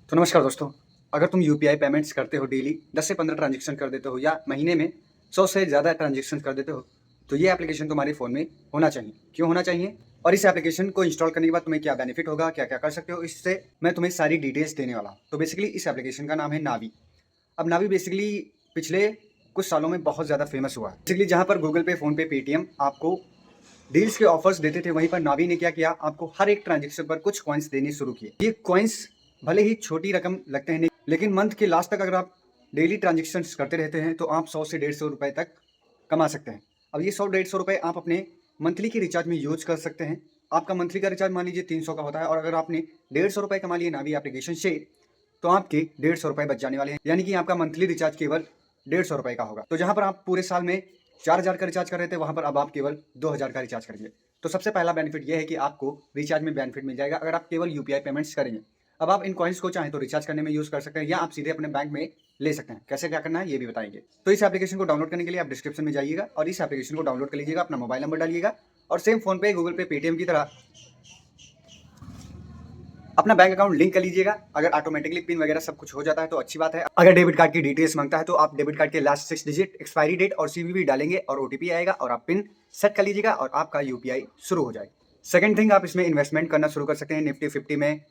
तो नमस्कार दोस्तों, अगर तुम यूपीआई पेमेंट्स करते हो डेली 10 से 15 ट्रांजेक्शन कर देते हो या महीने में 100 से ज़्यादा ट्रांजेक्शन कर देते हो, तो ये एप्लीकेशन तुम्हारे फ़ोन में होना चाहिए। क्यों होना चाहिए और इस एप्लीकेशन को इंस्टॉल करने के बाद तुम्हें क्या बेनिफिट होगा, क्या-क्या कर सकते हो, इससे मैं तुम्हें सारी डिटेल्स देने वाला हूँ। तो बेसिकली इस एप्लीकेशन का नाम है नावी। अब नावी बेसिकली पिछले कुछ सालों में बहुत ज़्यादा फेमस हुआ है। बेसिकली जहाँ पर गूगल पे, फ़ोन पे, पेटीएम आपको डील्स के ऑफर्स देते थे, वहीं पर नावी ने क्या किया, आपको हर एक ट्रांजेक्शन पर कुछ कॉइन्स देने शुरू किए। ये कॉइन्स भले ही छोटी रकम लगते हैं, लेकिन मंथ के लास्ट तक अगर आप डेली ट्रांजेक्शन करते रहते हैं तो आप 100 से 150 रुपए तक कमा सकते हैं। अब ये 100-150 रुपए आप अपने मंथली के रिचार्ज में यूज कर सकते हैं। आपका मंथली का रिचार्ज मान लीजिए 300 का होता है और अगर आपने 150 रुपए कमा लिए नावी एप्लीकेशन से, तो आपके 150 रुपए बच जाने वाले हैं। यानी कि आपका मंथली रिचार्ज केवल 150 रुपए का होगा। तो जहां पर आप पूरे साल में 4000 का रिचार्ज कर रहे थे, वहां पर अब आप केवल 2000 का रिचार्ज करेंगे। तो सबसे पहला बेनिफिट यह है कि आपको रिचार्ज में बेनिफिट मिल जाएगा अगर आप केवल यूपीआई पेमेंट्स करेंगे। अब आप इन कॉइन्स को चाहें तो रिचार्ज करने में यूज कर सकते हैं या आप सीधे अपने बैंक में ले सकते हैं। कैसे क्या करना है ये भी बताएंगे। तो इस एप्लीकेशन को डाउनलोड करने के लिए आप डिस्क्रिप्शन में जाइएगा और इस एप्लीकेशन को डाउनलोड कर लीजिएगा, अपना मोबाइल नंबर डालिएगा और सेम फोन पे, गूगल पे, पेटीएम की तरह अपना बैंक अकाउंट लिंक कर लीजिएगा। अगर ऑटोमेटिकली पिन वगैरह सब कुछ हो जाता है तो अच्छी बात है। अगर डेबिट कार्ड की डिटेल्स मांगता है तो आप डेबिट कार्ड के लास्ट 6 डिजिट, एक्सपायरी डेट और सीवीवी डालेंगे और ओटीपी आएगा और आप पिन सेट कर लीजिएगा और आपका यूपीआई शुरू हो जाएगा। सेकंड थिंग, आप इसमें इन्वेस्टमेंट करना शुरू कर सकते हैं। निफ्टी 50 में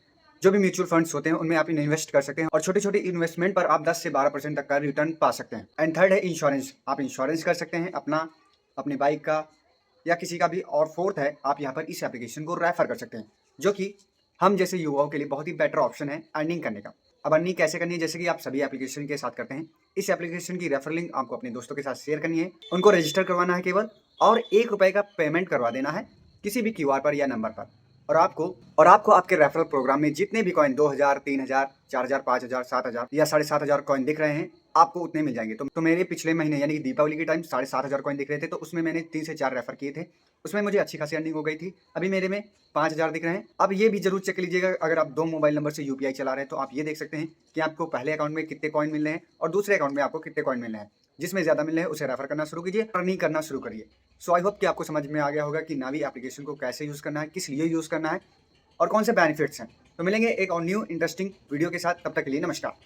जो भी म्यूचुअल फंड्स होते हैं उनमें आप इन्वेस्ट कर सकते हैं और छोटे छोटे इन्वेस्टमेंट पर आप 10 से 12% तक का रिटर्न पा सकते हैं। एंड थर्ड है इंश्योरेंस। आप इंश्योरेंस कर सकते हैं अपना, अपनी बाइक का या किसी का भी। और फोर्थ है, आप यहाँ पर इस एप्लीकेशन को रेफर कर सकते हैं, जो कि हम जैसे युवाओं के लिए बहुत ही बेटर ऑप्शन है अर्निंग करने का। अब अर्निंग कैसे करनी है, जैसे कि आप सभी एप्लीकेशन के साथ करते हैं, इस एप्लीकेशन की रेफर लिंक आपको अपने दोस्तों के साथ शेयर करनी है, उनको रजिस्टर करवाना है केवल और 1 रुपए का पेमेंट करवा देना है किसी भी क्यूआर पर या नंबर पर। और आपको आपके रेफरल प्रोग्राम में जितने भी कॉइन 2000, 3000, 4000, 5000, 7000 या 7500 कॉइन दिख रहे हैं, आपको उतने मिल जाएंगे। तो मेरे पिछले महीने यानी कि दीपावली के टाइम 7500 कॉइन दिख रहे थे, तो उसमें मैंने 3 से 4 रेफर किए थे। उसमें मुझे अच्छी खासी अर्निंग हो गई थी। अभी मेरे में 5000 दिख रहे हैं। अब ये भी जरूर चेक लीजिएगा, अगर आप 2 मोबाइल नंबर से यूपीआई चला रहे हैं तो आप ये देख सकते हैं कि आपको पहले अकाउंट में कितने कॉइन मिल रहे हैं और दूसरे अकाउंट में आपको कितने कॉइन मिल रहे हैं। जिसमें ज़्यादा मिल रहे हैं उसे रेफर करना शुरू कीजिए, अर्निंग करना शुरू करिए। सो आई होप कि आपको समझ में आ गया होगा कि नावी एप्लीकेशन को कैसे यूज़ करना है, किस लिए यूज़ करना है और कौन से बेनिफिट्स हैं। तो मिलेंगे एक और न्यू इंटरेस्टिंग वीडियो के साथ, तब तक के लिए नमस्कार।